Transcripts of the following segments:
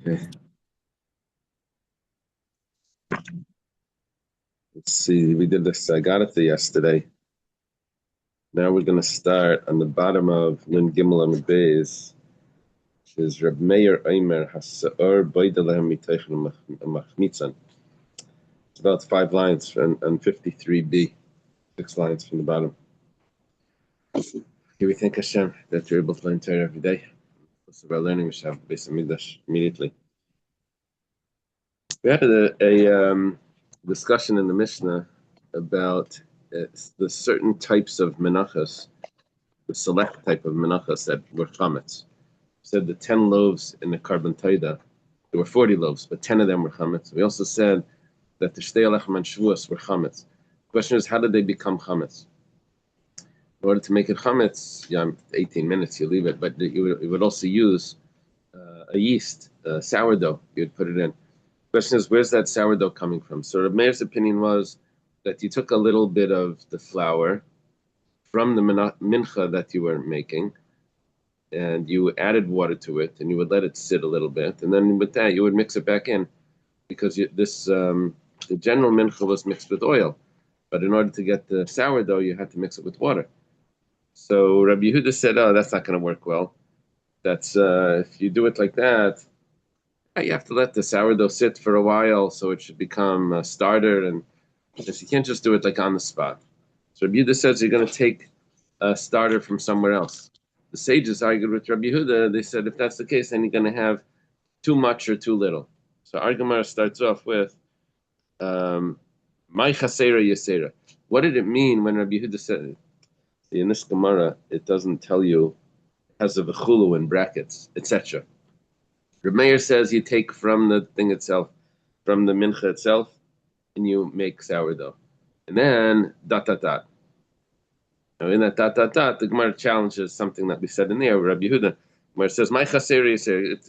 Okay, let's see. We did this Agartha yesterday. Now we're going to start on the bottom of Lin Gimel and Beis, which is Reb Meir Eimer Hasa'or Boidelehem Miteichen Machmitzan. It's about 5 lines and 53b, 6 lines from the bottom. Here we thank Hashem that you're able to learn Torah every day. Most of our learning we should have Beis Hamikdash immediately. We had a discussion in the Mishnah about the certain types of menachos, the select type of menachos that were chametz. We said the 10 loaves in the carbon taida, there were 40 loaves, but 10 of them were chametz. We also said that the shtei alechem and shvuos were chametz. The question is, how did they become chametz? In order to make it chametz, 18 minutes, you leave it, but you would also use a yeast, sourdough, you'd put it in. The question is, where's that sourdough coming from? So Reb Meir's opinion was that you took a little bit of the flour from the mincha that you were making, and you added water to it, and you would let it sit a little bit, and then with that you would mix it back in, because the general mincha was mixed with oil, but in order to get the sourdough, you had to mix it with water. So Rabbi Yehuda said, "Oh, that's not going to work well. That's if you do it like that, you have to let the sourdough sit for a while, so it should become a starter, and you can't just do it like on the spot." So Rabbi Yehuda says you're going to take a starter from somewhere else. The sages argued with Rabbi Yehuda. They said if that's the case, then you're going to have too much or too little. So our Gemara starts off with "Mai chasera yasera." What did it mean when Rabbi Yehuda said in this Gemara? It doesn't tell you, it has a v'chulu in brackets, etc. Reb Meir says you take from the thing itself, from the mincha itself, and you make sourdough, and then dot dot dot. Now in that dot dot dot, the Gemara challenges something that we said in there. Rabbi Yehuda, where it says "My chaseri,"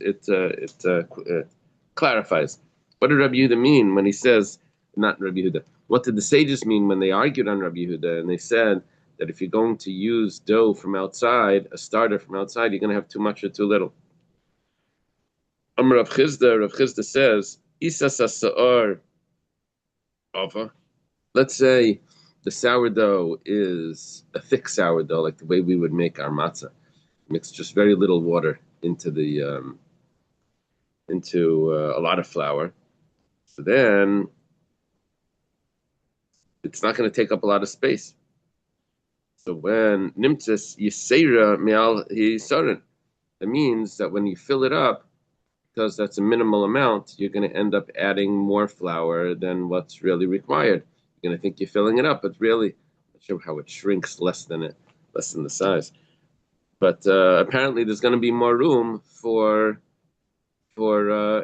it clarifies. What did Rabbi Yehuda mean when he says, not Rabbi Yehuda? What did the sages mean when they argued on Rabbi Yehuda and they said that if you're going to use dough from outside, a starter from outside, you're going to have too much or too little? Rav Chizda says, Isa sa'or ava. Let's say the sourdough is a thick sourdough, like the way we would make our matzah. Mix just very little water into a lot of flour. So then it's not going to take up a lot of space. So when nimtzes yiseira me'al hisarin, that means that when you fill it up, because that's a minimal amount, you're going to end up adding more flour than what's really required. You're going to think you're filling it up, but really, I'm not sure how it shrinks less than the size. But apparently, there's going to be more room for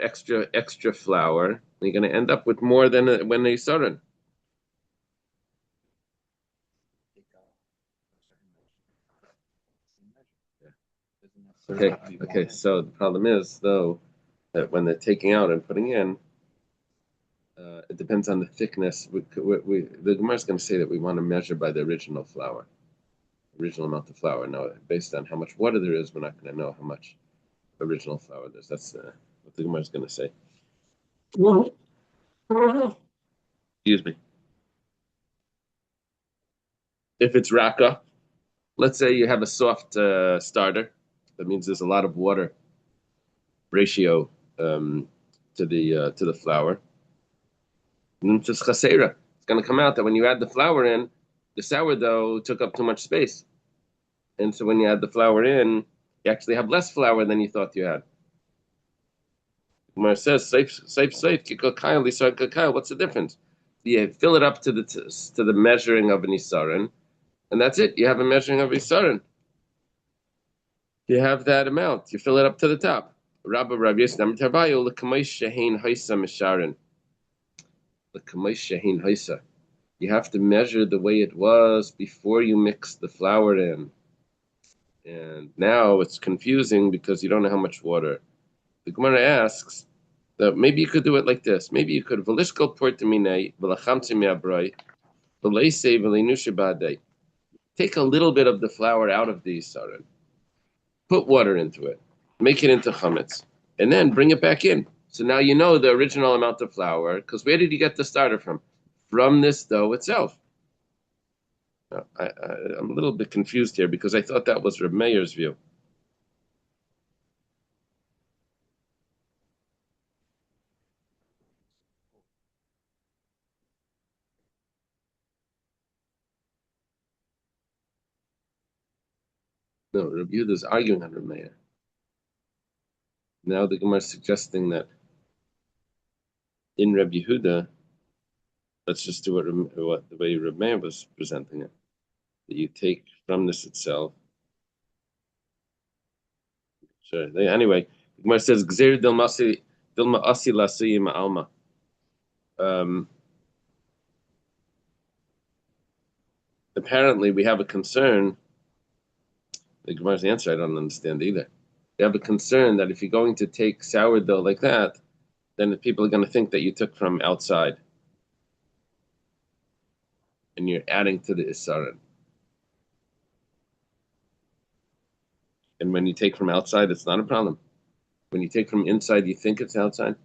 extra flour. You're going to end up with more than when they sarin. Okay. So the problem is, though, that when they're taking out and putting in, it depends on the thickness. The Gemara is going to say that we want to measure by the original amount of flour. Now, based on how much water there is, we're not going to know how much original flour there is. That's what the Gemara is going to say. Excuse me. If it's raka, let's say you have a soft starter, that means there's a lot of water ratio to the flour. It's chasera. It's going to come out that when you add the flour in, the sourdough took up too much space, and so when you add the flour in, you actually have less flour than you thought you had. Gemara says, "Safe, kikokayil, what's the difference? You fill it up to the measuring of an isarin, and that's it. You have a measuring of isarin. You have that amount. You fill it up to the top. Rabbi Yisnam Tarbayu l'kamosh shehin haisa misharin. L'kamosh shehin haisa. You have to measure the way it was before you mix the flour in. And now it's confusing because you don't know how much water. The Gemara asks that maybe you could do it like this. Maybe you could v'lishkol portamine v'lachamtzi me'abrai v'leisei v'leinushi ba'adei. Take a little bit of the flour out of the isarin. Put water into it. Make it into chametz. and then bring it back in. So now you know the original amount of flour, because where did you get the starter from? From this dough itself. I'm a little bit confused here because I thought that was Reb Meir's view. No, Reb Yehuda is arguing on Reb Meir. Now the Gemara is suggesting that in Reb Yehuda, let's just do what the way Reb Meir was presenting it. That you take from this itself. Sure. Anyway, the Gemara says Gzeir dilma asi lasiyim alma. Apparently, we have a concern. The Gemara's answer I don't understand either. We have a concern that if you're going to take sourdough like that, then the people are going to think that you took from outside, and you're adding to the isarin. And when you take from outside, it's not a problem. When you take from inside, you think it's outside.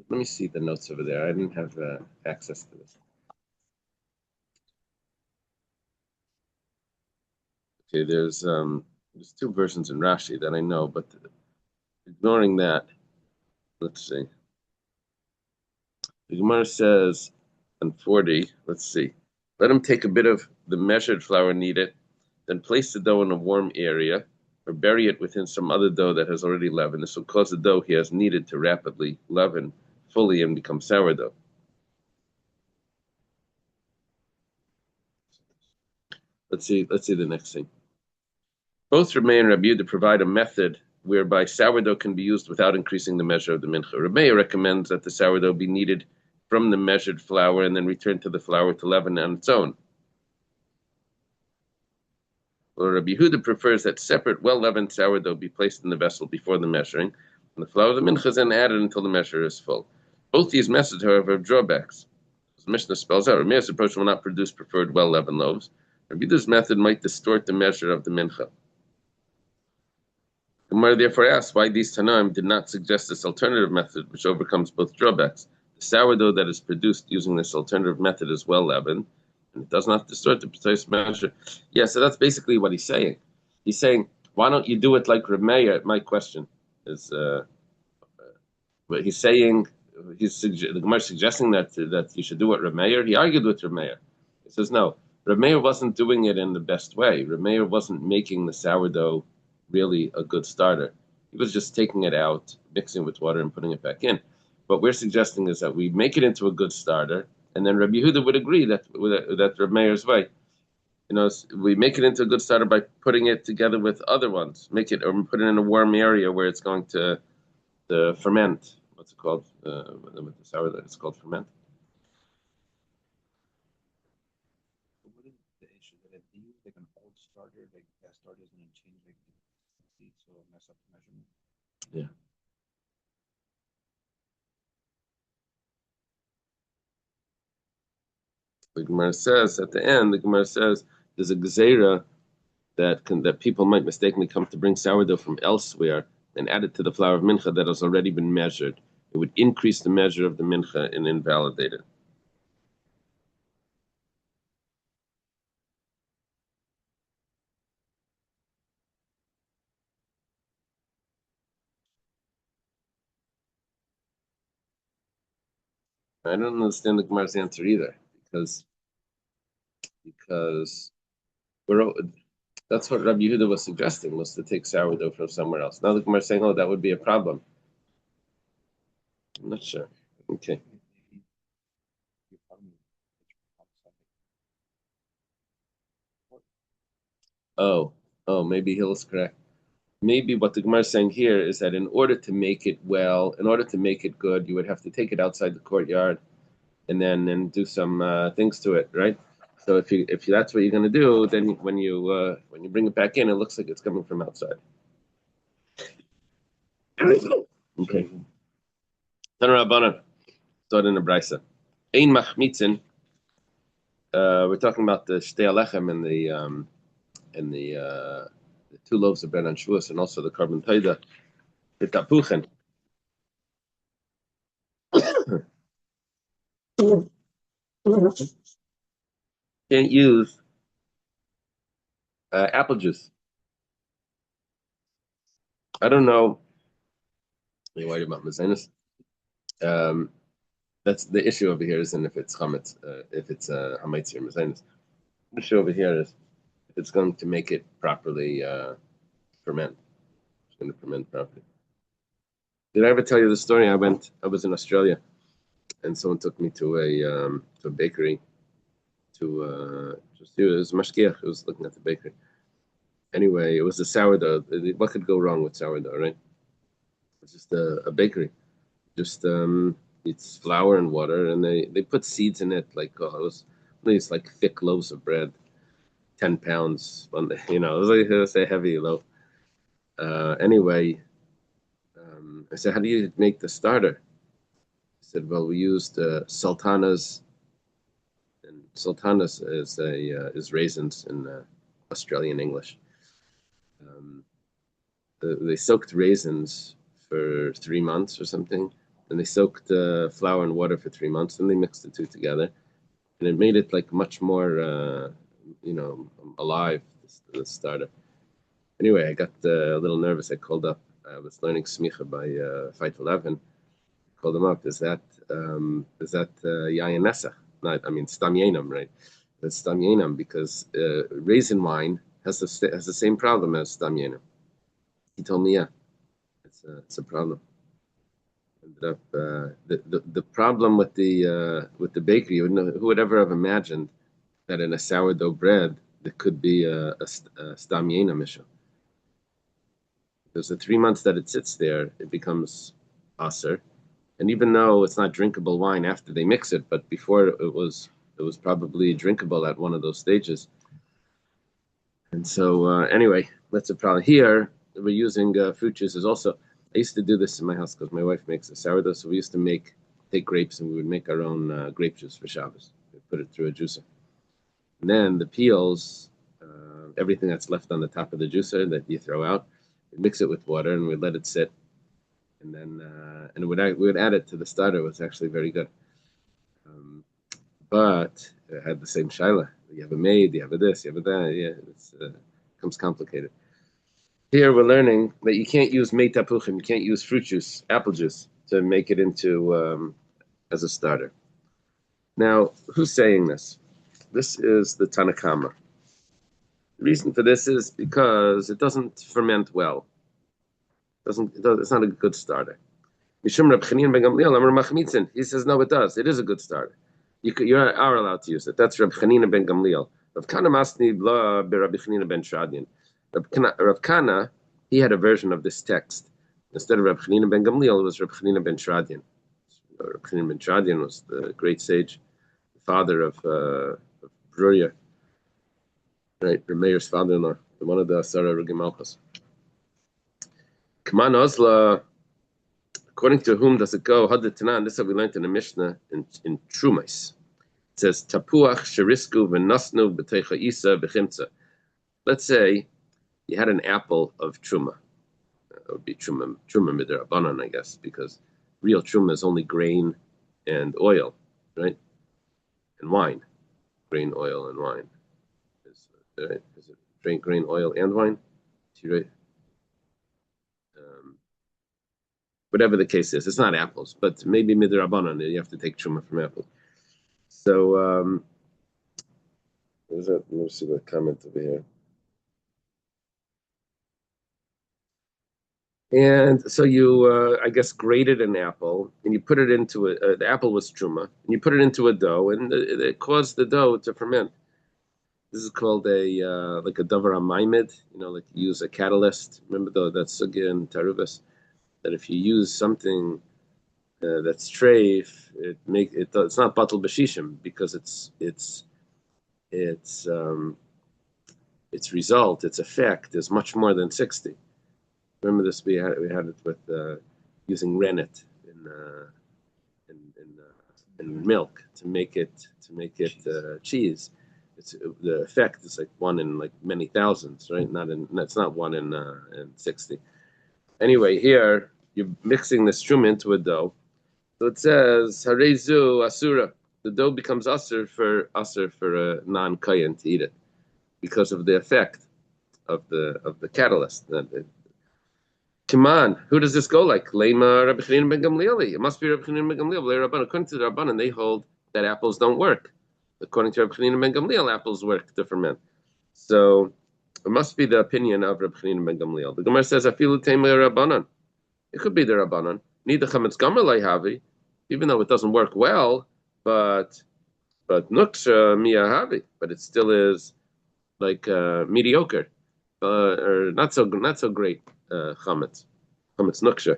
Let me see the notes over there. I didn't have access to this. Okay, there's two versions in Rashi that I know, but ignoring that, let's see. The Gemara says on 40, let's see. Let him take a bit of the measured flour, knead it, then place the dough in a warm area, or bury it within some other dough that has already leavened. This will cause the dough he has kneaded to rapidly leaven fully and become sourdough. Let's see the next thing. Both Reb Meir and Rabbi Yehuda provide a method whereby sourdough can be used without increasing the measure of the mincha. Reb Meir recommends that the sourdough be kneaded from the measured flour and then returned to the flour to leaven on its own. Well, Rabbi Yehuda prefers that separate, well-leavened sourdough be placed in the vessel before the measuring, and the flour of the mincha is then added until the measure is full. Both these methods, however, have drawbacks. As the Mishnah spells out, Rabbi Meir's approach will not produce preferred well-leavened loaves. Rabbi Yehuda's method might distort the measure of the mincha. The Gemara therefore asks why these Tanaim did not suggest this alternative method, which overcomes both drawbacks. The sourdough that is produced using this alternative method is well leavened, and it does not distort the precise measure. Yeah, so that's basically what he's saying. He's saying, why don't you do it like Reb Meir? My question is, what he's saying, the Gemara is suggesting that you should do what Reb Meir. He argued with Reb Meir. He says, no, Reb Meir wasn't doing it in the best way. Reb Meir wasn't making the sourdough really a good starter. He was just taking it out, mixing it with water, and putting it back in. What we're suggesting is that we make it into a good starter, and then Rabbi Yehuda would agree that Reb Meir's way. We make it into a good starter by putting it together with other ones. Make it, or put it in a warm area where it's going to ferment. What's it called? With the sourdough, it's called ferment. What is the issue that if you use like an old starter, like that starter is going to change like the so it'll mess up the measurement? Yeah. The Gemara says at the end, there's a gzeira that people might mistakenly come to bring sourdough from elsewhere and add it to the flour of mincha that has already been measured. It would increase the measure of the mincha and invalidate it. I don't understand the Gemara's answer either, because that's what Rabbi Yehuda was suggesting, was to take sourdough from somewhere else. Now the Gemara is saying, oh, that would be a problem. I'm not sure. Okay. Oh, maybe Hill's correct. Maybe what the Gemara is saying here is that in order to make it good, you would have to take it outside the courtyard and then do some things to it, right? So if that's what you're going to do, then when you bring it back in, it looks like it's coming from outside. Okay. Start in the Brisa. Ein machmitzin. We're talking about the shtei alechem and the 2 loaves of bread on Shavuos and also the carbon taida. The tapuchen. Can't use apple juice. I don't know. You're worried about Maseches. Um, that's the issue over here, isn't if it's chametz, if it's hametz or Maseches. The issue over here is if it's going to make it properly ferment. It's going to ferment properly. Did I ever tell you the story? I was in Australia, and someone took me to a bakery just it was mashgiach who was looking at the bakery. Anyway, it was a sourdough. What could go wrong with sourdough, right? It's just a bakery. Just it's flour and water, and they put seeds in it. Like it was these like thick loaves of bread, 10 pounds. It was a heavy loaf. Anyway, I said, "How do you make the starter?" He said, "Well, we used sultanas, and sultanas is raisins in Australian English. Um, they soaked raisins for 3 months or something, and they soaked flour and water for 3 months, and they mixed the two together, and it made it like much more, alive. The starter. Anyway, I got a little nervous. I called up. I was learning smicha by Fight 11. Called them up. Is that yayin nesach? Not, I mean, stam yenam, right? That's stam yenam because raisin wine has the same problem as stam yenam. He told me, yeah, it's a problem. Ended up the problem with the bakery. Who would ever have imagined that in a sourdough bread there could be a stam yenam issue? Because the 3 months that it sits there, it becomes aser. And even though it's not drinkable wine after they mix it, but before it was probably drinkable at one of those stages. And so anyway, that's a problem. Here we're using fruit juices also. I used to do this in my house because my wife makes a sourdough, so we used to take grapes and we would make our own grape juice for Shabbos. We'd put it through a juicer. And then the peels, everything that's left on the top of the juicer that you throw out, we mix it with water and we let it sit. And then we would add it to the starter. It was actually very good. But it had the same shaila. You have a maid, you have a this, you have a that. Yeah, it becomes complicated. Here we're learning that you can't use mei tapuchim, you can't use fruit juice, apple juice, to make it into as a starter. Now, who's saying this? This is the Tanakama. The reason for this is because it doesn't ferment well. It's not a good starter. Mishum Reb Chanina ben Gamliel Amar Machmitzin. He says, no, it does. It is a good starter. You are allowed to use it. That's Reb Chanina ben Gamliel. Rav Kana Masni Bla Rabbi Chanina ben Shradin. Rav Kana, he had a version of this text. Instead of Reb Chanina ben Gamliel, it was Reb Chanina ben Shradin. Reb Chanina ben Shradin was the great sage, the father of Bruria, right? Reb Meir's father-in-law, one of the Sarah Rugi Malchus. Kman Ozla. According to whom does it go? Haditanan. This is what we learned in the Mishnah in Trumais. It says Tapuach sherisku v'nasnu b'teicha isa b'chimtza. Let's say you had an apple of truma. It would be truma midirabanan, I guess, because real truma is only grain and oil, right? And wine, grain, oil, and wine. Is it grain, oil, and wine? Right? Whatever the case is, it's not apples, but maybe midrabanan. You have to take truma from apples. So, what is that? Let me see the comment over here. And so you, I guess, grated an apple and you put it into the apple was truma, and you put it into a dough, and it caused the dough to ferment. This is called like a davar amaimid, like you use a catalyst. Remember that sugya in Tarubas, that if you use something that's treif, it's not batal b'shishim because its result, its effect is much more than 60. Remember this? We had it with using rennet in milk to make it cheese. The effect is like one in like many thousands, right? It's not one in 60. Anyway, here you're mixing this truma into a dough. So it says harezu asura. The dough becomes asur for a non-kayan to eat it because of the effect of the catalyst. Come on, who does this go like? Lema Rabbi Chanina ben Gamliel. It must be Rabbi Chanina ben Gamliel. According to the Rabbanan, they hold that apples don't work. According to Rabbi Chanina ben Gamliel, apples work to ferment. So it must be the opinion of Rabbi Chanina ben Gamliel. The Gemara says, "Afilu teimei Rabbanan." It could be the Rabbanan. Neither chametz gamer lehavi, even though it doesn't work well, but nuksha miyahavi, but it still is like mediocre, or not so great chametz. Chametz nuksha.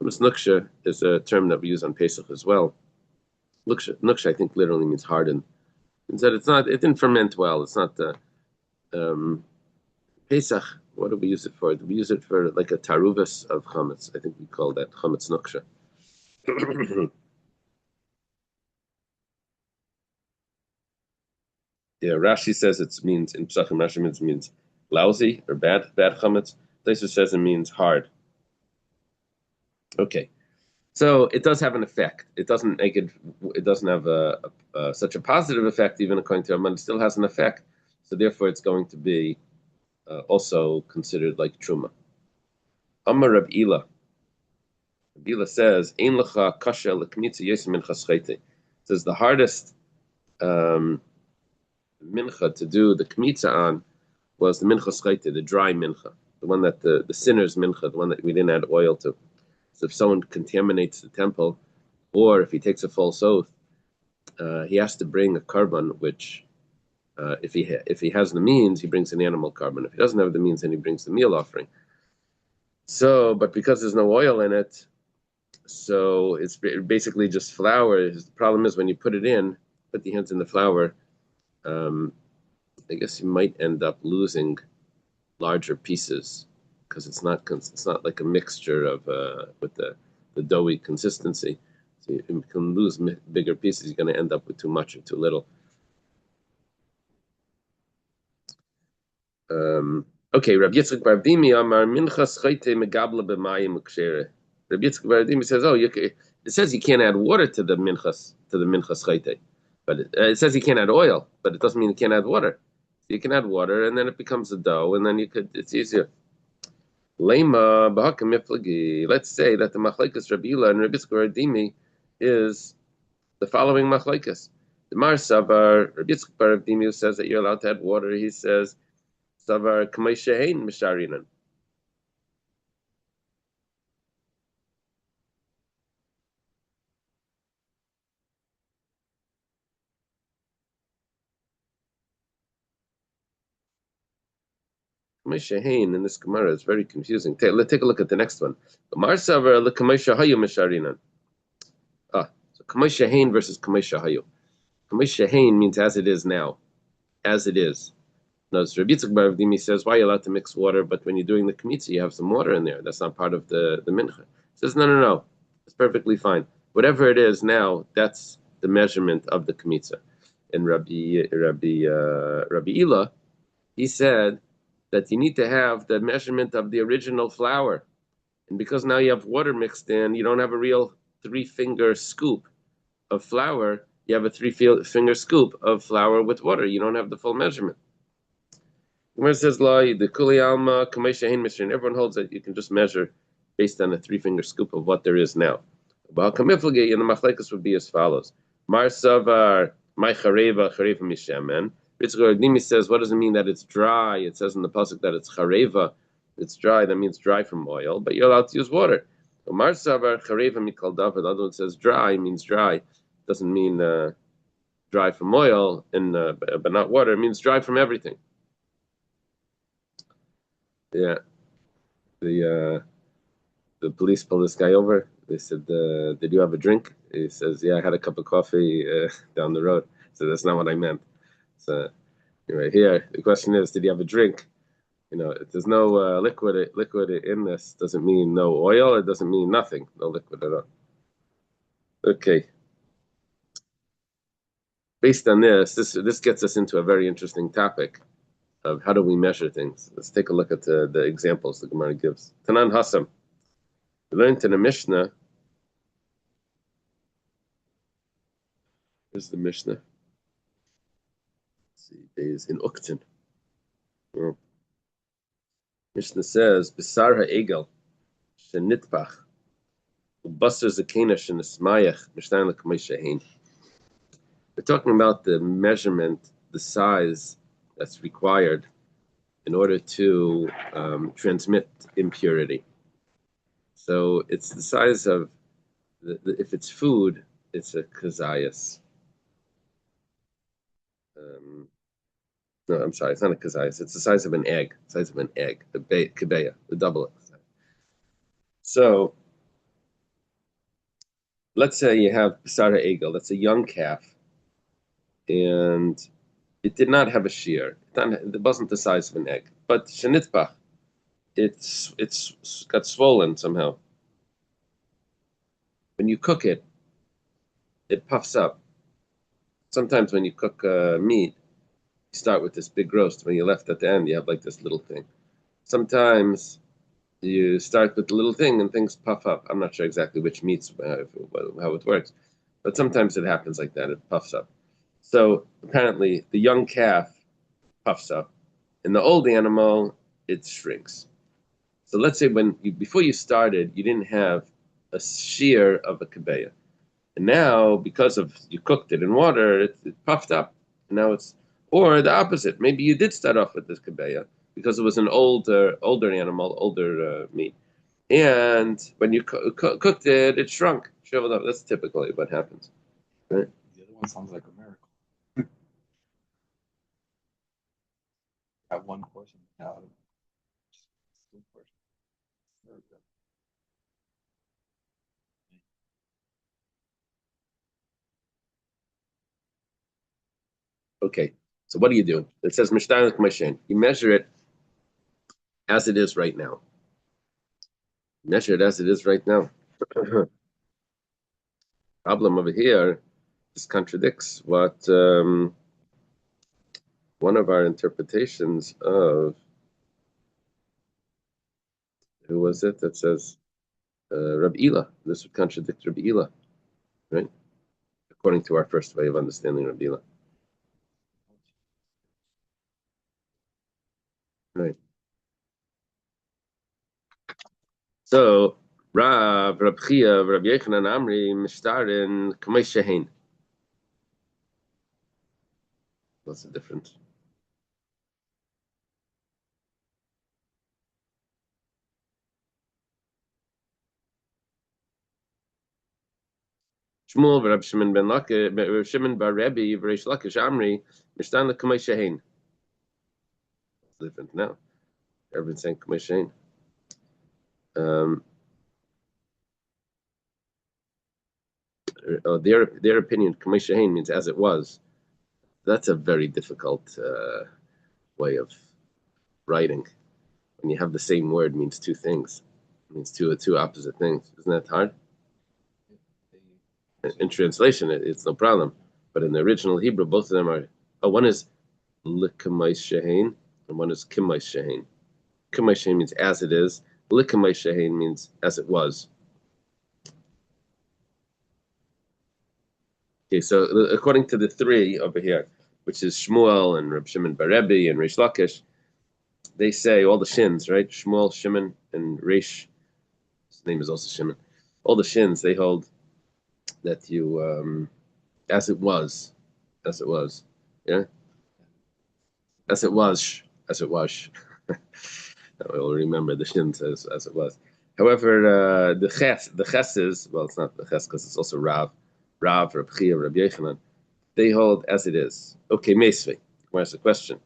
Chametz nuksha is a term that we use on Pesach as well. Nuksha, I think, literally means hardened. It said it didn't ferment well. It's not Pesach. What do we use it for? Do we use it for like a taruvas of chametz? I think we call that chametz nuksha. Yeah, Rashi says it means in Pesachim. Rashi means lousy or bad chametz. Tosfos says it means hard. Okay, so it does have an effect. It doesn't make it. It doesn't have such a positive effect, even according to Rabban. It still has an effect. So therefore, it's going to be also considered like truma. Amar Rab Ila. Rab Ila says, "Ein lecha kasha lekmitza yosem mincha schayte." Says the hardest mincha to do the kmitza on was the mincha schayte, the dry mincha, the one that the sinner's mincha, the one that we didn't add oil to. So if someone contaminates the temple, or if he takes a false oath, he has to bring a carbon, which if he has the means, he brings an animal carbon. If he doesn't have the means, then he brings the meal offering. So, but because there's no oil in it, so it's basically just flour. The problem is when you put it in, put the hands in the flour, I guess you might end up losing larger pieces because it's not like a mixture of with the doughy consistency. So you can lose bigger pieces. You're going to end up with too much or too little. Okay, Rabbi Yitzchak Bar Dimi Amar Minchas Chayte Megabla B'Mayim Ukshere. Rabbi Yitzchak Bar Dimi says, it says you can't add water to the minchas chayte, but it says you can't add oil, but it doesn't mean you can't add water. So you can add water, and then it becomes a dough, and then it's easier. Lema b'hakam miflagi. Let's say that the machlekes Rabbi Ila and Rabbi Yitzchak Bar Dimi is the following machlekes. The Mar Savar, Rabbi Yitzchak Bar Dimi, who says that you're allowed to add water, he says Savar k'may shehein misharinan. Shehain in this Gemara is very confusing. Let's take a look at the next one. So Kamay Shehain versus Kamay Shahayu. Kamay Shehain means as it is now, as it is. Now, so Rabbi Yitzchak Bar Dimi says, why are you allowed to mix water, but when you're doing the kmitza, you have some water in there. That's not part of the mincha. He says, no. It's perfectly fine. Whatever it is now, that's the measurement of the kmitza. And Rabbi Ila, he said that you need to have the measurement of the original flour. And because now you have water mixed in, you don't have a real 3-finger scoop of flour. You have a 3-finger scoop of flour with water. You don't have the full measurement. Gemara says, the Kuli Alma, everyone holds that you can just measure based on a 3-finger scoop of what there is now. But Kamiflagi and the Machlekes would be as follows. Mar Savar, my Chareva Mishemen. Nimi says, what does it mean that it's dry? It says in the pasuk that it's chareva, it's dry. That means dry from oil, but you're allowed to use water. Mar Savar chareva mikal davar. The other one says dry means dry. Doesn't mean dry from oil, but not water. It means dry from everything. Yeah, the police pulled this guy over. They said, "Did you have a drink?" He says, "Yeah, I had a cup of coffee down the road." So that's not what I meant. So anyway, here the question is, did you have a drink? If there's no liquid in this, doesn't mean no oil. It doesn't mean nothing, no liquid at all. Okay. Based on this gets us into a very interesting topic of how do we measure things. Let's take a look at the examples the Gemara gives. Tanan Hasam. We learned in the Mishnah. Here's the Mishnah. Let's see, days in Uktin. Oh. Mishnah says, "Besar ha'egel shenitpach u'basar zakena shenismayach mishtan l'kamei shehein." We're talking about the measurement, the size that's required in order to transmit impurity. So it's the size of, if it's food, it's a kazayas. No, I'm sorry, it's not a kazayas. It's the size of an egg, the kebeya, the double. So let's say you have Basara Egel, that's a young calf, and it did not have a shear. It wasn't the size of an egg. But Shenitbach, it's got swollen somehow. When you cook it, it puffs up. Sometimes when you cook meat, you start with this big roast. When you're left at the end, you have like this little thing. Sometimes you start with the little thing and things puff up. I'm not sure exactly which meats, how it works. But sometimes it happens like that. It puffs up. So apparently the young calf puffs up. In the old animal, it shrinks. So let's say before you started, you didn't have a shear of a kebeya. And now, because of you cooked it in water, it puffed up. And now or the opposite. Maybe you did start off with this kebeya because it was an older animal, older meat. And when you cooked it, it shrunk. That's typically what happens. Right? The other one sounds like a miracle. Have one portion out of two portions. Very good. Okay, so what do you do? It says Mishtarik Mashen. You measure it as it is right now. Measure it as it is right now. Problem over here, this contradicts what one of our interpretations of, who was it that says Rabbi Ila. This would contradict Rabbi Ila, right? According to our first way of understanding Rabbi Ila. Right. So Rab Chia, Rabbi Yechanan Amri, Mishtarin Kamei Shehein. What's the difference? Shmuel Rab Shimon ben Lakish, Rab Shimon bar Rebbe, Reish Lakish Amri, Mishtan Kamei Shehein. What's the difference now? Everyone's saying Kamei Shehein. Their opinion, Kamei Shehein means as it was. That's a very difficult way of writing. When you have the same word, means two things. It means two opposite things. Isn't that hard? In translation, it's no problem. But in the original Hebrew, both of them are. One is Likamai Shehein, and one is Kimai Shehein. Kimai Shehein means as it is. Likamai Shehein means as it was. Okay, so according to the three over here, which is Shmuel and Reb Shimon bar Rebbe and Reish Lakish, they say all the shins, right? Shmuel, Shimon, and Reish. His name is also Shimon. All the shins, they hold that you, as it was, yeah, as it was. We'll remember the shins as it was. However, the ches is, well, it's not the ches because it's also Rab Chia, Rabbi Yechanan. They hold as it is. Okay, Mesvi. Where's the question?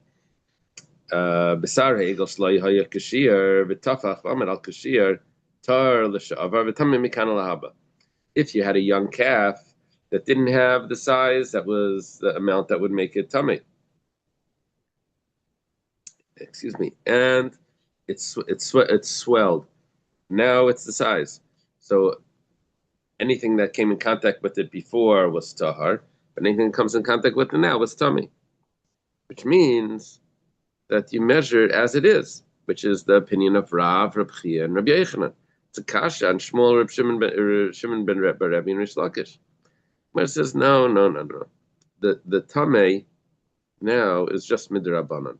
Besar ha'egel shloi haya kashir v'tafach v'amid al kashir tar l'sha'avar v'tamim mikan lahaba. If you had a young calf that didn't have the size, that was the amount that would make it tummy. Excuse me, and it's swelled. Now it's the size. So anything that came in contact with it before was tahar, but anything that comes in contact with it now was tummy, which means that you measure it as it is, which is the opinion of Rav Chia, and Rabbi Yechanan. It's a kasha on Shmuel, Shimon ben Rebbe, Rabbi and Rish Lakish. But it says no. The tamei now is just midrabanan.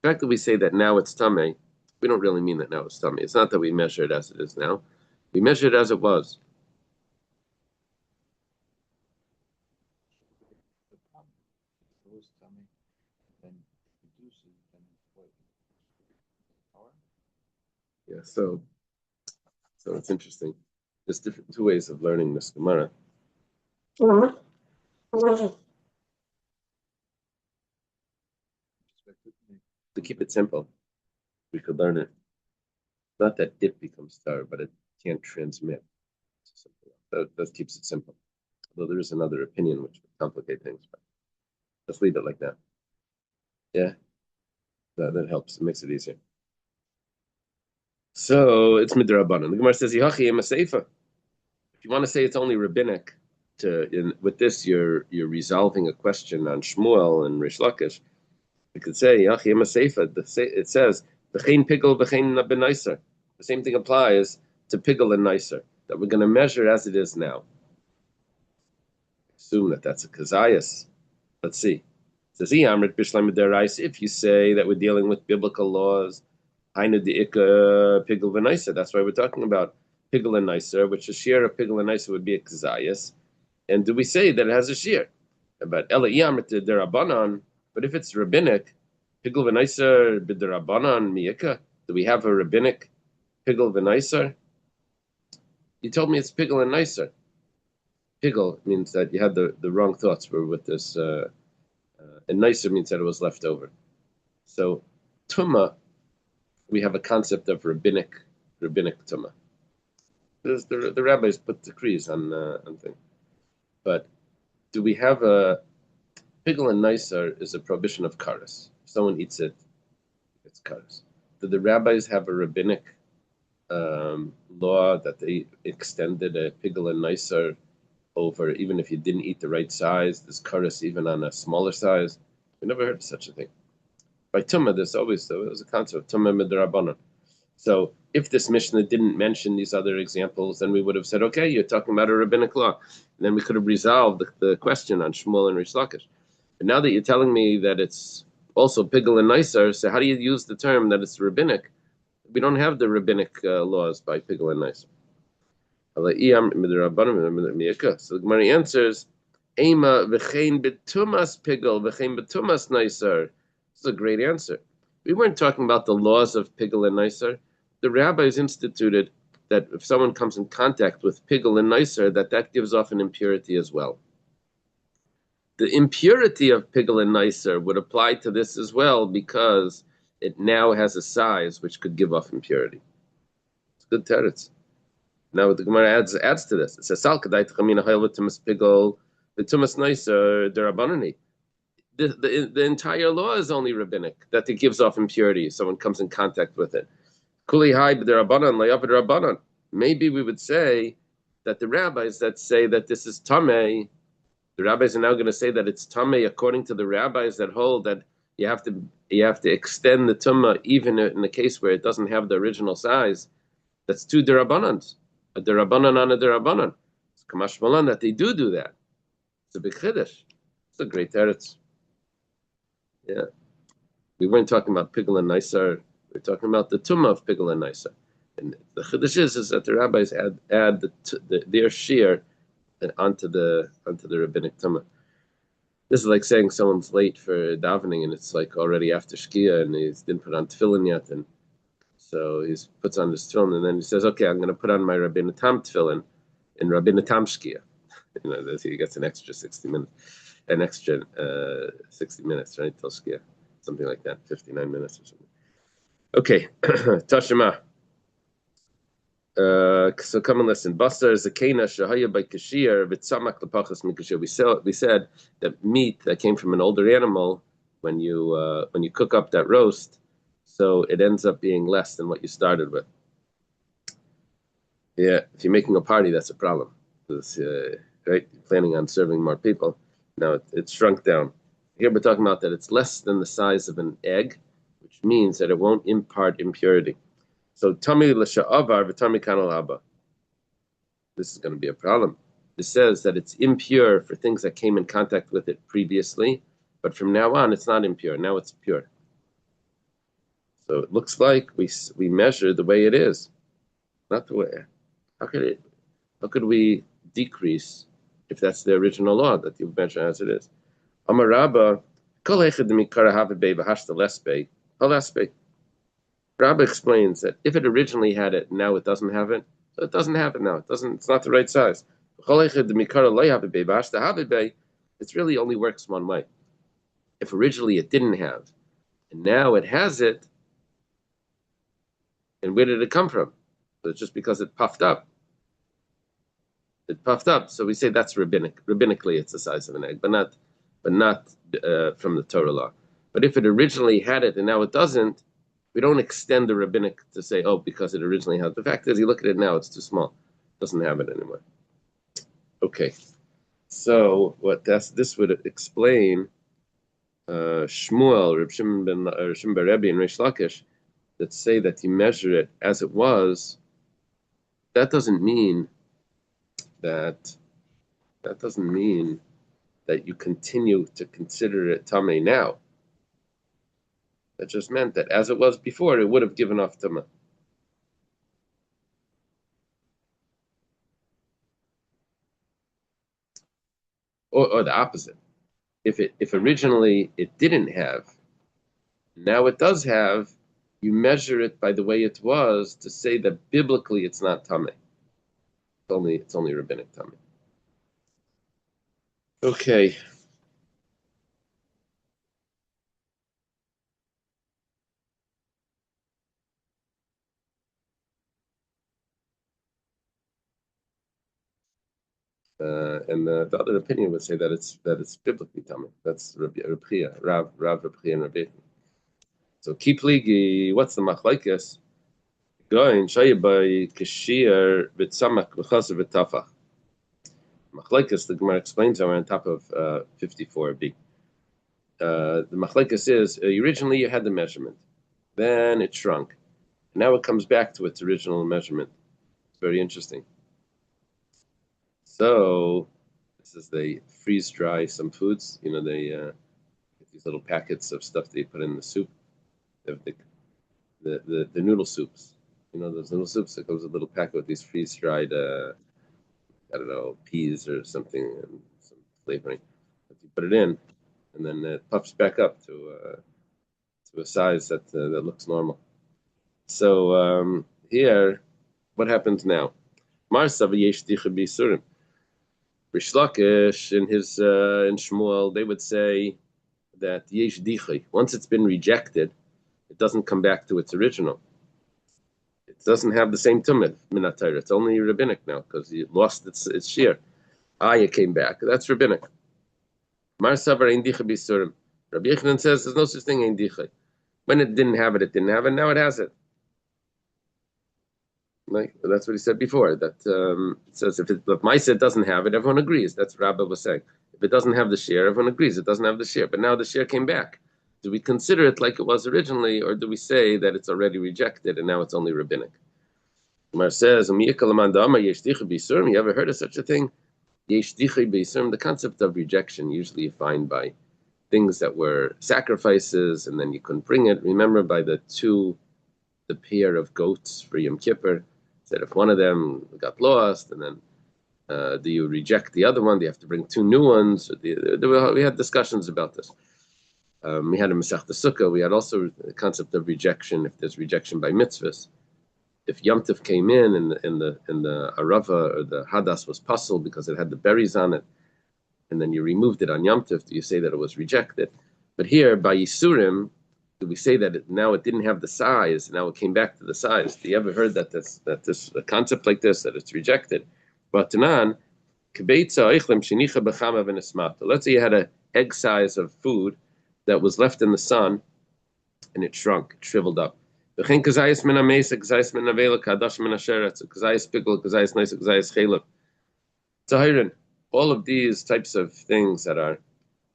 The fact that we say that now it's tamei, we don't really mean that now it's tamei. It's not that we measure it as it is now. We measure it as it was. The problem, if it was tummy, then reduces, then what? Power? Yeah, so it's interesting. There's two ways of learning this Gemara. To keep it simple, we could learn it. Not that it becomes star, but it can't transmit. That keeps it simple. Although there is another opinion which would complicate things, but let's leave it like that. Yeah, that helps. It makes it easier. So it's midrabanan. The Gemara says, "Yachi ema seifa." If you want to say it's only rabbinic, with this you're resolving a question on Shmuel and Rish Lakish. You could say Yachi ema seifa. It says v'chein pigel v'chein benaiser. The same thing applies to pigel and nicer. That we're going to measure as it is now. Assume that that's a kazayas. Let's see. It says if you say that we're dealing with biblical laws. Pigel v'nicer. That's why we're talking about pigel and nicer, which a shear of pigel and nicer would be a kazayas. And do we say that it has a shear? But ela derabanan. But if it's rabbinic, pigel v'nicer b'derabanan miyika. Do we have a rabbinic pigel v'nicer? You told me it's pigel and nicer. Pigel means that you had the wrong thoughts were with this, and nicer means that it was left over. So tumah, we have a concept of rabbinic tumah. The rabbis put decrees on things, but do we have a pigel and nicer is a prohibition of karas? If someone eats it, it's karas. Do the rabbis have a rabbinic law that they extended a pigel and nicer over, even if you didn't eat the right size, there's karas even on a smaller size? We never heard of such a thing. By tumah, there's a concept of tumah midrabanan. So if this Mishnah didn't mention these other examples, then we would have said, okay, you're talking about a rabbinic law. And then we could have resolved the question on Shmuel and Rish Lakish. But now that you're telling me that it's also pigel and nicer, so how do you use the term that it's rabbinic? We don't have the rabbinic laws by pigel and nicer. So the Gemara answers, Ema v'chein betumas pigel v'chein betumas nicer. This is a great answer. We weren't talking about the laws of pigel and nicer. The rabbis instituted that if someone comes in contact with pigel and nicer, that gives off an impurity as well. The impurity of pigel and nicer would apply to this as well because it now has a size which could give off impurity. It's good teretz. Now the Gemara adds to this. It says, "Sal kadai t'chamina hayel v'tumas pigel v'tumas nicer derabanani." The entire law is only rabbinic, that it gives off impurity if someone comes in contact with it. Kuli hai b'derabanan layav b'derabanan. Maybe we would say that the rabbis that say that this is tamei, the rabbis are now going to say that it's tamei according to the rabbis that hold that you have to extend the tumah even in the case where it doesn't have the original size. That's two derabanans. A derabanan on a derabanan. It's kamash malan that they do that. It's a big chiddush. It's a great teretz. Yeah, we weren't talking about pigel and nicer. We're talking about the tumah of pigel and nicer. And the chiddush is that the rabbis add their shear onto the rabbinic tumah. This is like saying someone's late for davening and it's like already after shkia and he didn't put on tefillin yet, and so he puts on his tefillin and then he says, "Okay, I'm going to put on my Rabbeinu Tam tefillin in Rabbeinu Tam shkia." He gets an extra 60 minutes. An extra 60 minutes, right, till shkia, something like that, 59 minutes or something. Okay, Tashima. So come and listen. Basar zakena shahaya by kashir v'tzamak lepachas mikashir. We said that meat that came from an older animal, when you cook up that roast, so it ends up being less than what you started with. Yeah, if you're making a party, that's a problem. Because, right, you're planning on serving more people. Now it's shrunk down. Here we're talking about that it's less than the size of an egg, which means that it won't impart impurity. So Tami l'sha'avar v'tami kanal haba. This is going to be a problem. It says that it's impure for things that came in contact with it previously, but from now on it's not impure. Now it's pure. So it looks like we measure the way it is, not the way. How could we decrease if that's the original law that you measure as it is? Amar Rabba, kol echad mikara havebei v'hashta lesbei halasbei. Rabba explains that if it originally had it, now it doesn't have it. So it doesn't have it now. It doesn't. It's not the right size. It really only works one way. If originally it didn't have, and now it has it, and where did it come from? So it's just because it puffed up. It puffed up. So we say that's rabbinic. Rabbinically, it's the size of an egg, but not from the Torah law. But if it originally had it and now it doesn't, we don't extend the rabbinic to say, oh, because it originally had. The fact is, you look at it now, it's too small. It doesn't have it anymore. Okay. So this would explain Shmuel, Reb Shimon ben Rebbe, and Reish Lakish that say that you measure it as it was. That doesn't mean that you continue to consider it tamei now. That just meant that as it was before, it would have given off tameh. Or the opposite. If originally it didn't have, now it does have, you measure it by the way it was to say that biblically it's not tameh. It's only rabbinic tameh. Okay. And the other opinion would say that it's biblically tameh. That's Rav Chia, Rav and Rabbi. So keep ligi. What's the machlekes? Going shayibay kashir v'tzamak v'chaser v'tafach. Machlekes, the Gemara explains, are on top of 54b. The machlekes is originally you had the measurement, then it shrunk. Now it comes back to its original measurement. It's very interesting. So this is they freeze dry some foods. They get these little packets of stuff they put in the soup. The noodle soups. Those noodle soups that comes with a little packet with these freeze dried I don't know, peas or something and some flavoring. But you put it in, and then it puffs back up to a size that looks normal. So here, what happens now? Marsav yesh dicha bisurim. Rish Lakish in Shmuel, they would say that yesh dicha. Once it's been rejected, it doesn't come back to its original. It doesn't have the same tumid minatayr. It's only rabbinic now because you lost its shear. It came back. That's rabbinic. Mar savar ein dicha bisurim. Rabbi Yochanan says there's no such thing ein dicha. When it didn't have it, it didn't have it. Now it has it. That's what he said before. That it says if Maisa doesn't have it, everyone agrees. That's what Rabbi was saying. If it doesn't have the shear, everyone agrees it doesn't have the shear. But now the shear came back. Do we consider it like it was originally, or do we say that it's already rejected and now it's only rabbinic? Mar says, you ever heard of such a thing? The concept of rejection usually you find by things that were sacrifices and then you couldn't bring it. Remember by the pair of goats for Yom Kippur, said if one of them got lost and then do you reject the other one? Do you have to bring two new ones? We had discussions about this. We had a Maseches Sukkah. We had also the concept of rejection. If there's rejection by mitzvahs, if Yom Tov came in and the arava or the hadas was puzzled because it had the berries on it, and then you removed it on Yom Tov, do you say that it was rejected? But here by Yisurim, do we say that now it didn't have the size, now it came back to the size? Do you ever heard that a concept like this, that it's rejected? But Tanan, let's say you had an egg size of food that was left in the sun and it shrunk, it shriveled up. All of these types of things that are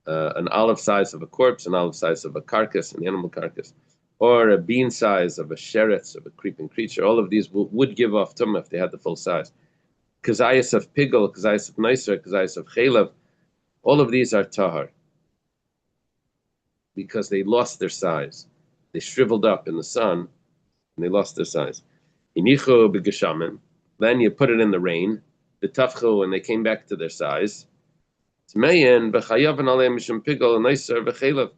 an olive size of a corpse, an olive size of a carcass, an animal carcass, or a bean size of a sheretz, of a creeping creature, all of these would give off tumah if they had the full size. Kazayas of pigel, kazayas of nicer, kazayas of chelav, all of these are tahar because they lost their size. They shriveled up in the sun and they lost their size. Inichu b'geshamim, then you put it in the rain, the tafchu, and they came back to their size. Tmeyin b'chayav and alei mishum pigel nicer v'chelav.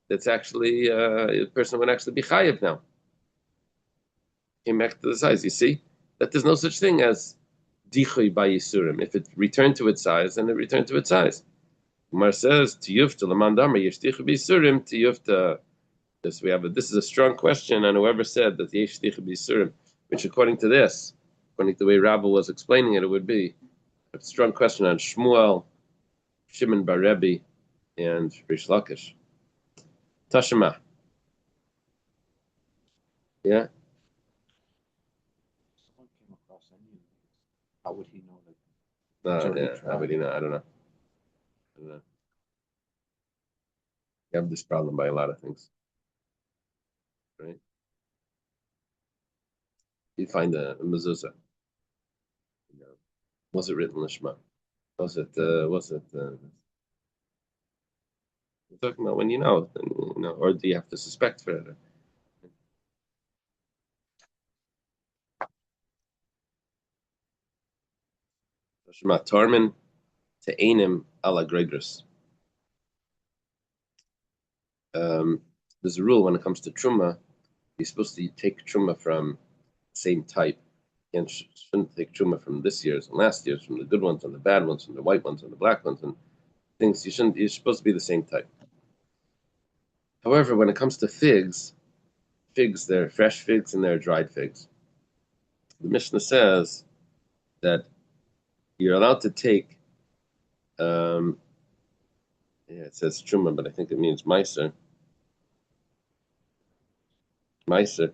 That's actually a person would actually be chayav now. Came back to the size. You see that there's no such thing as dichui by yisurim. If it returned to its size, then it returned to its size. Umar says tiyufta lamandamar yeshtichu b'yisurim tiyufta. This this is a strong question, and whoever said that yeshtichu b'yisurim, which according to this, according to the way Rabbi was explaining it, it would be a strong question on Shmuel, Shimon bar Rebbe, and Rish Lakish. Tashema. Yeah. Someone came across any of these. How would he know that? Yeah. How would he know? I don't know. You have this problem by a lot of things, right? You find a mezuzah. Was it written lishma? Was it? We're talking about when you know, or do you have to suspect further? Shema Tormin to Einim ala Gregris. There's a rule when it comes to truma. You're supposed to take truma from the same type. You shouldn't take truma from this year's and last year's, from the good ones and the bad ones, from the white ones and the black ones, and things. You're supposed to be the same type. However, when it comes to figs, there are fresh figs and there are dried figs. The Mishnah says that you're allowed to take, it says truma, but I think it means meiser. Meiser.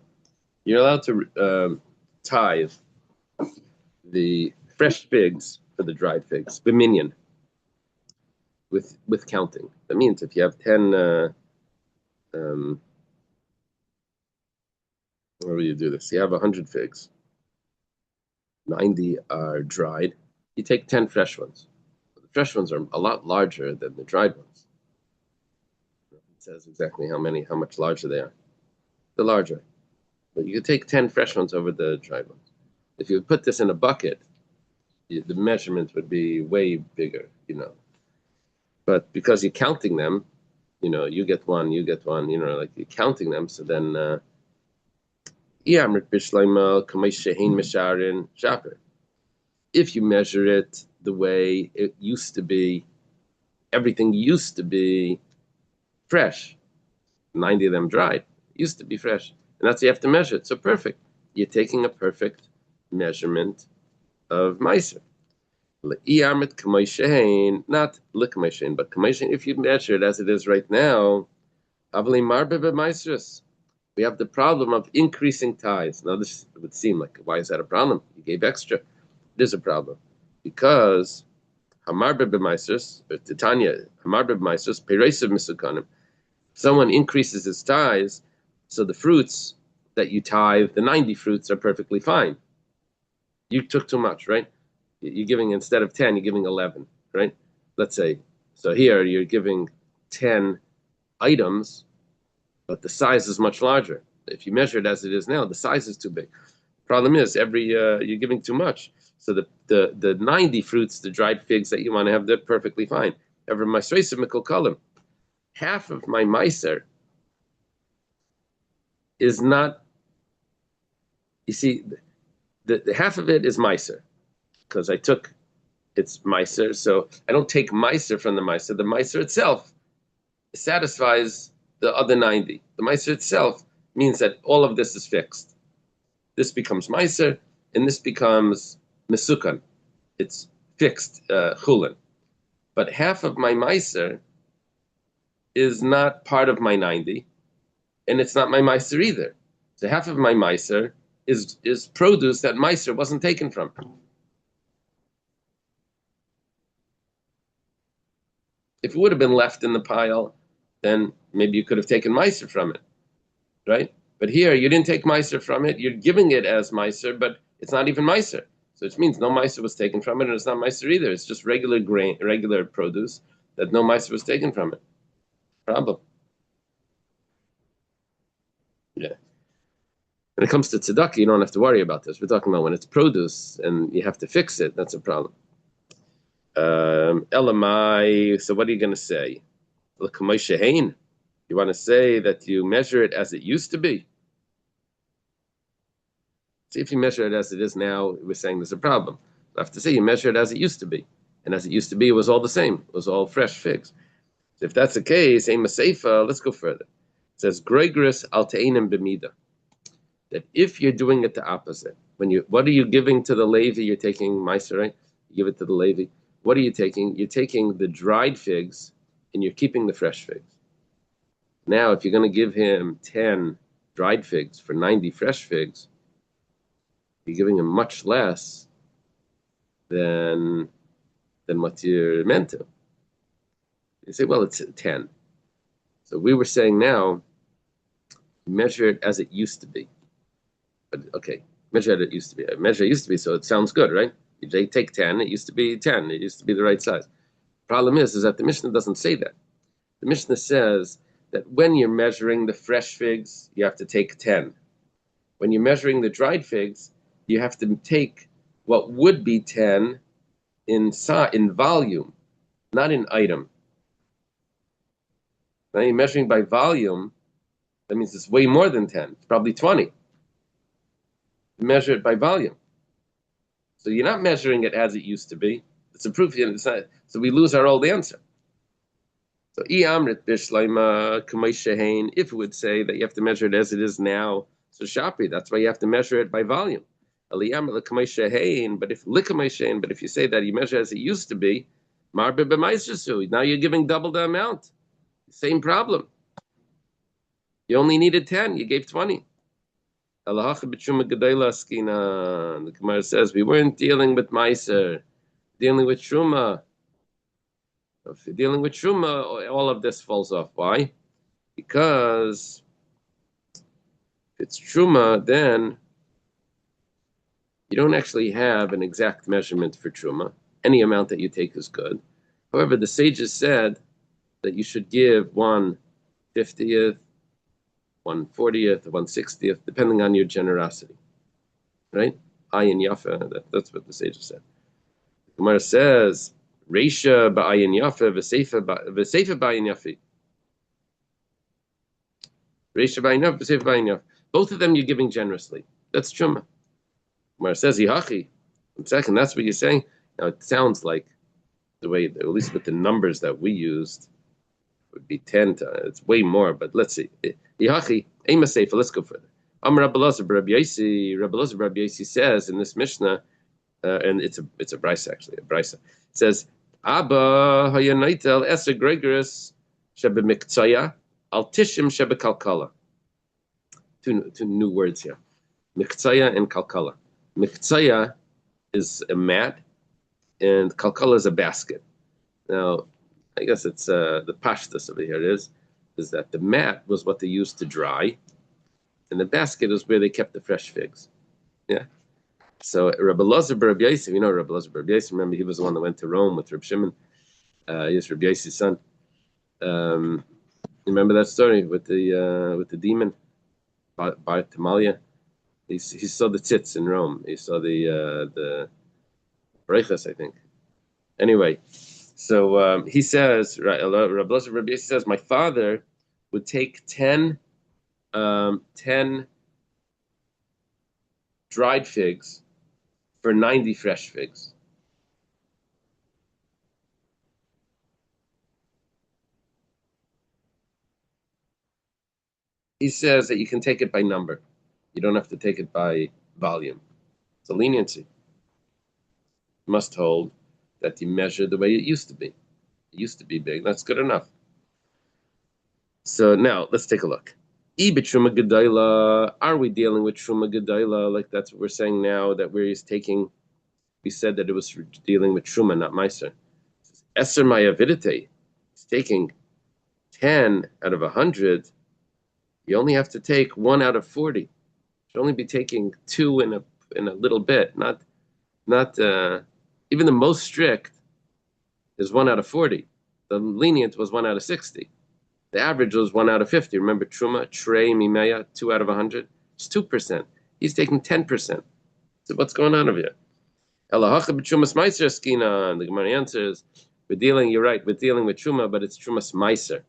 You're allowed to tithe the fresh figs for the dried figs, b'minyan, with counting. That means if you have 10, how do you do this? You have 100 figs. 90 are dried. You take 10 fresh ones. The fresh ones are a lot larger than the dried ones. It says exactly how much larger they are. They're larger. But you could take 10 fresh ones over the dried ones. If you put this in a bucket, the measurement would be way bigger, But because you're counting them, you get one, like you're counting them, so then if you measure it the way it used to be, everything used to be fresh. 90 of them dried. Used to be fresh. And that's how you have to measure it. So perfect. You're taking a perfect measurement of meiser. Not l'k'maishein, but k'maishein, if you measure it as it is right now, we have the problem of increasing tithes. Now this would seem like, why is that a problem? You gave extra. It is a problem. Because someone increases his tithes, so the fruits that you tithe, the 90 fruits, are perfectly fine. You took too much, right? You're giving, instead of 10, you're giving 11, right? Let's say, so here you're giving 10 items, but the size is much larger. If you measure it as it is now, the size is too big. Problem is, you're giving too much. So the 90 fruits, the dried figs that you want to have, they're perfectly fine. However, my column, half of my meiser is not. You see, the half of it is meiser, because I took its meiser. So I don't take meiser from the meiser. The meiser itself satisfies the other 90. The meiser itself means that all of this is fixed. This becomes meiser, and this becomes mesukan. It's fixed chulin. But half of my meiser is not part of my 90, and it's not my meiser either. So half of my meiser is produce that meiser wasn't taken from. If it would have been left in the pile, then maybe you could have taken meiser from it. right? But here you didn't take Meiser from it. You're giving it as Meiser, but it's not even Meiser. So it means no Meiser was taken from it, and it's not Meiser either. It's just regular grain, regular produce that no Meiser was taken from it. Problem. Yeah. When it comes to tzedakah, you don't have to worry about this. We're talking about when it's produce and you have to fix it. That's a problem. Elamai. So what are you going to say? You want to say that you measure it as it used to be? See, if you measure it as it is now, we're saying there's a problem. I have to say you measure it as it used to be. And as it used to be, it was all the same. It was all fresh figs. So if that's the case, let's go further. It says, Gregris alteinim b'mida. That if you're doing it the opposite, what are you giving to the Levi? You're taking Meiser, right? You give it to the Levi. What are you taking? You're taking the dried figs and you're keeping the fresh figs. Now, if you're going to give him 10 dried figs for 90 fresh figs, you're giving him much less than what you're meant to. You say, well, it's 10. So we were saying now, measure it as it used to be. But okay, measure it used to be. Measure it used to be, so it sounds good, right? You take 10, it used to be 10. It used to be the right size. Problem is that the Mishnah doesn't say that. The Mishnah says that when you're measuring the fresh figs, you have to take 10. When you're measuring the dried figs, you have to take what would be 10 in volume, not in item. Now you're measuring by volume, that means it's way more than 10. It's probably 20. Measure it by volume. So you're not measuring it as it used to be. It's a proof. It's not, so we lose our old answer. So if it would say that you have to measure it as it is now, so shapi, that's why you have to measure it by volume. But if you say that you measure as it used to be, now you're giving double the amount. Same problem. You only needed 10, you gave 20. The Gemara says we weren't dealing with Meiser, dealing with Truma. If you're dealing with Truma, all of this falls off. Why? Because if it's Truma, then you don't actually have an exact measurement for Truma. Any amount that you take is good. However, the sages said that you should give 1/50th, 1/40th, 1/60th, depending on your generosity. Right? Ayin Yafa, that's what the sages said. The Gemara says, Reisha ba'ayin Yafa, v'seifa ba'ayin Yafi. Reisha ba'ayin Yafa, v'seifa ba'ayin Yafa. Both of them you're giving generously. That's Truma. Gemara says, Yihachi. Second, that's what you're saying. Now it sounds like the way, at least with the numbers that we used, would be 10 times. It's way more, but let's see. Yihachi, Ema Seifa, let's go further. Amar Rabbi Elazar Rabbi Yosi says in this Mishnah, and it's a brisa actually, a brisa. It says, Abba hayanaitel eser gregoris shebemiktsaya al tishim shebekalkala. Two new words here. Miktsaya and kalkala. Miktsaya is a mat, and kalkala is a basket. Now, I guess it's the pashtus over here is that the mat was what they used to dry, and the basket is where they kept the fresh figs. Yeah. So Rabbi Elazar Rabbi Yosi, you know Rabbi Elazar Rabbi Yosi, remember he was the one that went to Rome with Rabbi Shimon. He was Rabbi Yosi's son. Remember that story with the demon, Bar Tamalia? He saw the tzitz in Rome. He saw the brechas, I think. Anyway, so he says, Rabbi Elazar Rabbi Yosi says, my father would take 10 dried figs for 90 fresh figs. He says that you can take it by number. You don't have to take it by volume. It's a leniency. You must hold that you measure the way it used to be. It used to be big. That's good enough. So now let's take a look. Are we dealing with Truma Gedayla? Like that's what we're saying now, that we said that it was dealing with Truma, not Meiser. Eser Mayavidite. It's taking 10 out of 100. You only have to take 1 out of 40. You should only be taking 2 in a little bit, not even the most strict is 1 out of 40. The lenient was 1 out of 60. The average was 1 out of 50. Remember Truma, Trey, Mimeya, 2 out of 100? It's 2%. He's taking 10%. So what's going on over here? Elahacha b'trumas meiser skina. And the Gemara answers, you're right, we're dealing with Truma, but it's Trumas meiser.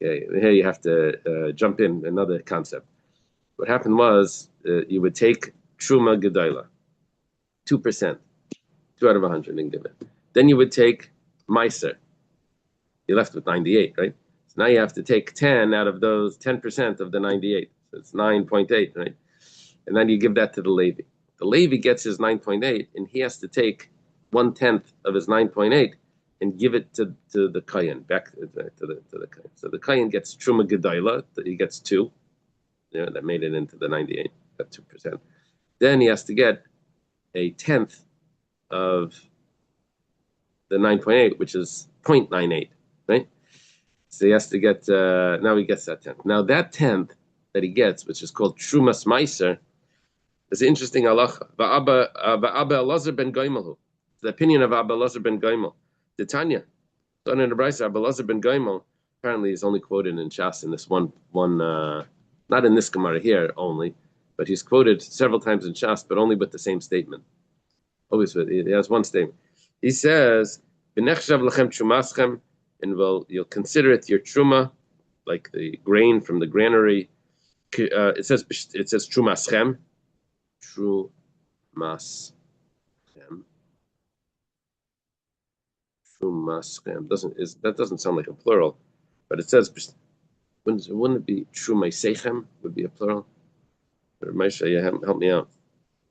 Okay, here you have to jump in another concept. What happened was you would take Truma Gedaila, 2%, 2 out of 100 and give it. Then you would take Meiser. You're left with 98, right? So now you have to take 10 out of those 10% of the 98. So it's 9.8, right? And then you give that to the Levi. The Levi gets his 9.8, and he has to take 1/10 of his 9.8 and give it to the Kayan, back to the Kayan. So the Kayan gets Truma Gedaila, he gets 2. Yeah, that made it into the 98, got 2%. Then he has to get 1/10 of the 9.8, which is 0.98, right? So he has to get, now he gets that 10th. Now that 10th that he gets, which is called Trumas Meiser, is an interesting halacha. Abba Elazar ben Goimel, the opinion of Abba Elazar ben Goimel. The Tanya, in the Brisa, Abba Elazar ben Goimel, apparently is only quoted in Shas in this one, not in this Gemara here only, but he's quoted several times in Shas, but only with the same statement. Always with, he has one statement. He says, "V'nechshav lechem trumaschem," and you'll consider it your truma, like the grain from the granary. It says trumaschem, trumaschem. That doesn't sound like a plural, but it says, wouldn't it be trumaisechem? Would be a plural. Or Maisha, yeah, help me out.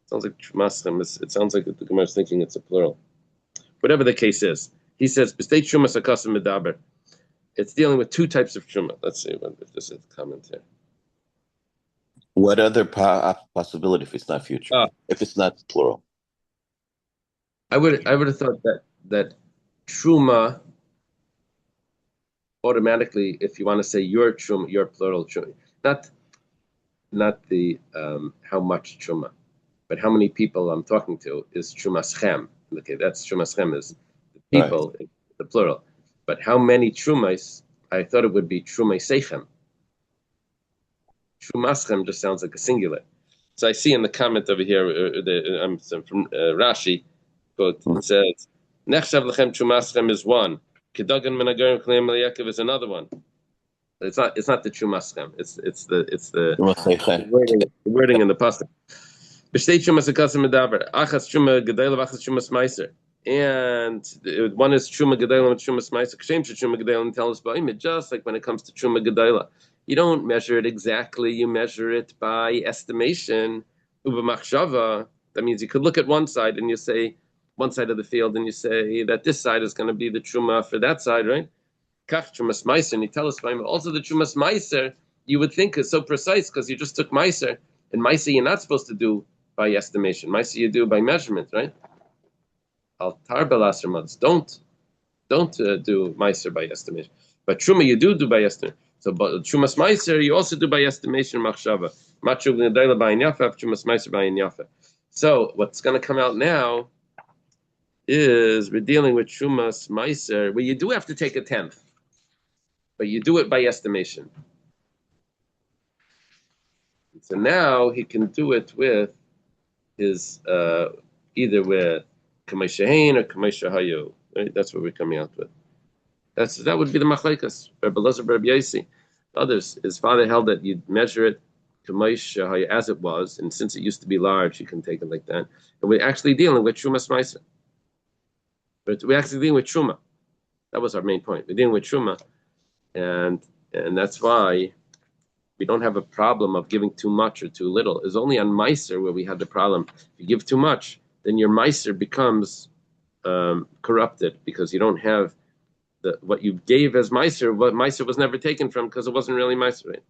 It sounds like trumaschem. It sounds like the Gemara is thinking it's a plural. Whatever the case is, he says, "B'stei trumas akasim medaber." It's dealing with 2 types of truma. Let's see if this is a comment here. What other possibility if it's not future? If it's not plural? I would have thought that truma automatically, if you want to say your truma, your plural truma, not the how much truma, but how many people I'm talking to is trumaschem. Okay, that's trumaschem is the people, right. The plural. But how many trumais? I thought it would be trumaisechem. Trumaschem just sounds like a singular. So I see in the comment over here, I'm from Rashi, quote, it says, "Nechshav lechem trumaschem" is one. Kedagan menagarim kleim Yaakov is another one. It's not the trumaschem. It's the wording in the pasuk. B'shtei trumas akasim medaber achas truma gedela v'achas trumas meiser. And one is Truma Gedela and Truma Smaisa. Kshem Truma Gedela and tell us about it. Just like when it comes to Truma Gedela, you don't measure it exactly. You measure it by estimation. Uva Machshava. That means you could look at one side and you say one side of the field and you say that this side is going to be the Truma for that side, right? Kach Truma Smaisa. And you tell us about it. Also the Truma Smaisa, you would think is so precise because you just took Meiser. And Meiser you're not supposed to do by estimation. Meiser you do by measurement, right? Altar belaser months. Don't do meiser by estimation. But truma you do by estimation. So, but trumas meiser you also do by estimation. Machshava. Machu v'nedayla by yafa. Trumas meiser by yafa. So what's going to come out now is we're dealing with trumas meiser, where you do have to take 1/10, but you do it by estimation. So now he can do it with his either with Kamei or Kamei Hayu, right? That's what we're coming out with. That would be the Machlekes. Rabbi Elazar, Rabbi Yossi, others. His father held that you'd measure it Kamei Hayu as it was, and since it used to be large, you can take it like that. And we're actually dealing with Truma Smaisa. But we're actually dealing with Truma. That was our main point. We're dealing with Truma, and that's why we don't have a problem of giving too much or too little. It's only on Meiser where we had the problem. If you give too much, then your Meiser becomes corrupted because you don't have what you gave as Meiser. What Meiser was never taken from because it wasn't really Meiser. Right?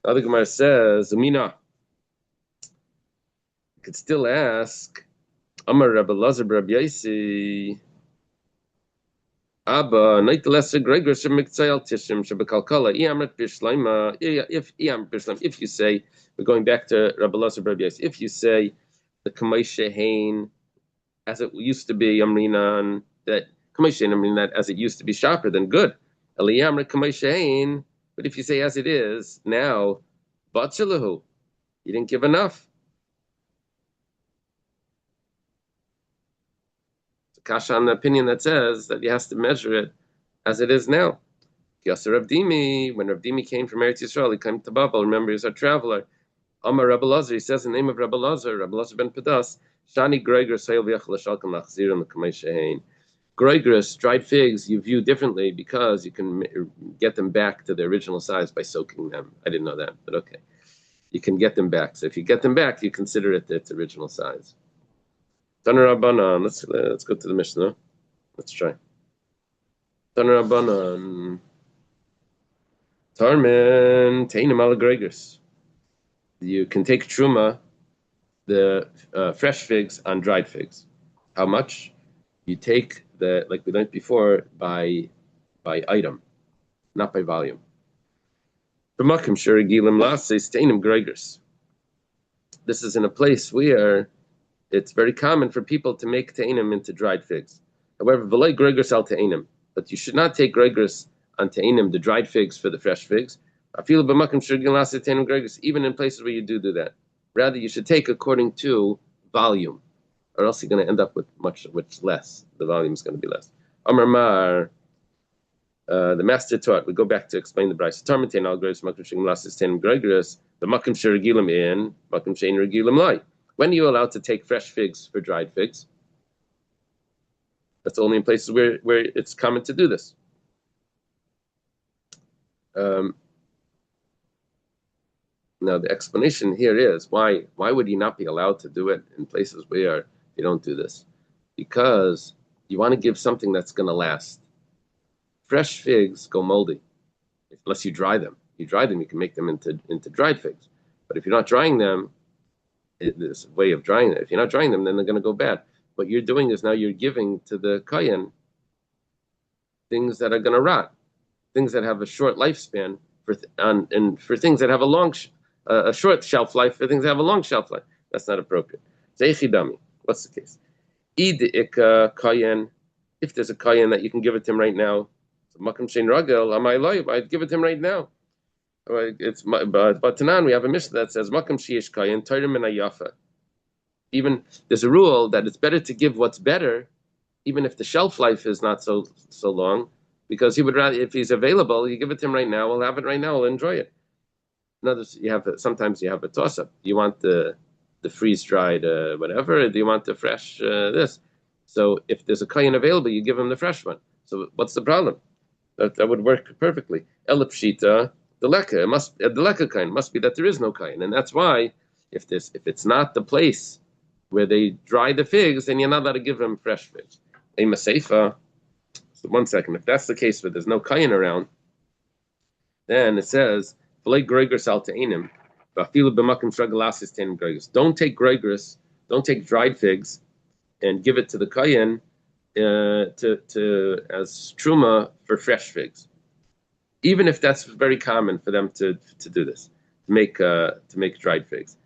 The other Gemara says, Amina, you could still ask, Amar Rabbi Elazar Rabbi Yossi, Abba, nevertheless, Gregor Shemiktzayal Tishim Shebekalkala, Iamrat Bishleima, if you say, we're going back to Rabbi Lazar Bar Yosef, if you say the Kamei Shehain, as it used to be, Amrinan, that Kamei Shehain, Amrinan, as it used to be sharper, then good. Eliyamrat Kamei Shehain, but if you say as it is now, Batchalahu, you didn't give enough. Kasha on the opinion that says that he has to measure it as it is now. Yasser Rav Dimi, when Rav Dimi came from Eretz Yisrael, he came to Babel. Remember, he's a traveler. Amar Rabbi Lazar, he says in the name of Rabbi Lazar ben Padas, Shani Gregor Sayil V'Yachal Shalkan Lachzir and the Kamei Shehain. Gregorus, dried figs, you view differently because you can get them back to their original size by soaking them. I didn't know that, but okay. You can get them back. So if you get them back, you consider it its original size. Taner Rabbanan, let's go to the Mishnah. Let's try. Taner Rabbanan. Tarman Tainim ala Gregors. You can take truma, the fresh figs on dried figs. How much? You take like we learned before, by item, not by volume. This is in a place where it's very common for people to make teinim into dried figs. However, v'lei gregors al teinim, but you should not take gregors on teinim, the dried figs, for the fresh figs. Even in places where you do that. Rather, you should take according to volume, or else you're going to end up with much less. The volume is going to be less. Amar Mar, the master taught. We go back to explain the brayso. Tarmatein al gregors makom shegim lasis teinim gregors, the makom sheregilim in, makom shein regilim lai. When are you allowed to take fresh figs for dried figs? That's only in places where it's common to do this. Now the explanation here is why would you not be allowed to do it in places where you don't do this? Because you want to give something that's going to last. Fresh figs go moldy unless you dry them. You dry them, you can make them into dried figs. But if you're not drying them, there's a way of drying it. If you're not drying them, then they're going to go bad. What you're doing is now you're giving to the kohen things that are going to rot, things that have a short lifespan, and for things that have a short shelf life, for things that have a long shelf life. That's not appropriate. Zeichidami. What's the case? Kohen. If there's a kohen that you can give it to him right now, makam shein ragel, I'd give it to him right now. But Tanan, we have a Mishnah that says makam sheish kohen torim min hayafa. Even there's a rule that it's better to give what's better, even if the shelf life is not so long, because he would rather, if he's available, you give it to him right now. We'll have it right now. We'll enjoy it. In other words, sometimes you have a toss up. Do you want the freeze dried whatever? Or do you want the fresh this? So if there's a kohen available, you give him the fresh one. So what's the problem? That would work perfectly. Elipshita. The leka kohen must be that there is no kohen, and that's why if it's not the place where they dry the figs, then you're not allowed to give them fresh figs. A maseifa. So 1 second. If that's the case, where there's no kohen around, then it says don't take gregors, don't take dried figs, and give it to the kohen to as truma for fresh figs. Even if that's very common for them to do this, to make dried figs.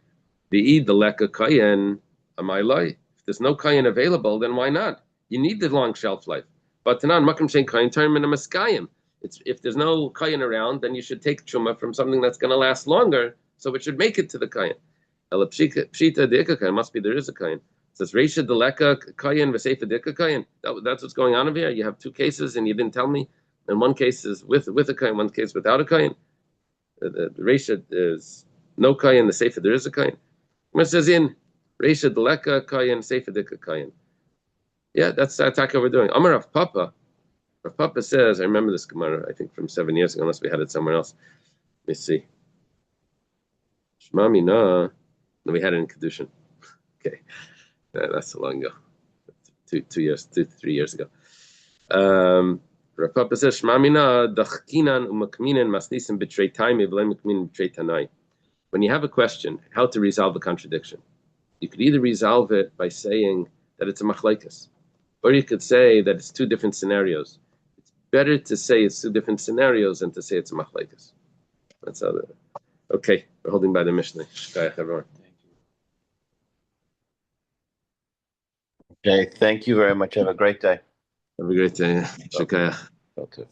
The leka kohen amaylai. If there's no kohen available, then why not? You need the long shelf life. But tanan makam shein kohen term in a maskayim. If there's no kohen around, then you should take truma from something that's going to last longer, so it should make it to the kohen. Pshita dika kohen must be there is a kohen. It says reisha deleka kohen v'seifa dika kohen. That's what's going on over here. You have two cases, and you didn't tell me. And one case is with a kohen, one case without a kohen. The reisha is no kohen. The seifa there is a kohen. It says in reisha deleka kohen seifa dika kohen. Yeah, that's the attack we're doing. Amar Rav Papa. Rav Papa says, I remember this Gemara, I think from 7 years ago, unless we had it somewhere else. Let me see. Shema Mina. No, we had it in Kedushin. Okay. That's so long ago. 3 years ago. Rav Papa says, Shema Mina, dachkinan umakminan masnisim b'trei taimi v'lei makminan b'trei tanai. When you have a question, how to resolve a contradiction, you could either resolve it by saying that it's a machlekes, or you could say that it's two different scenarios. better to say it's two different scenarios than to say it's a machlekes. That's how. Okay, we're holding by the Mishnah. Shkayach, everyone. Okay, thank you very much. Have a great day. Have a great day. Shkayach. Okay.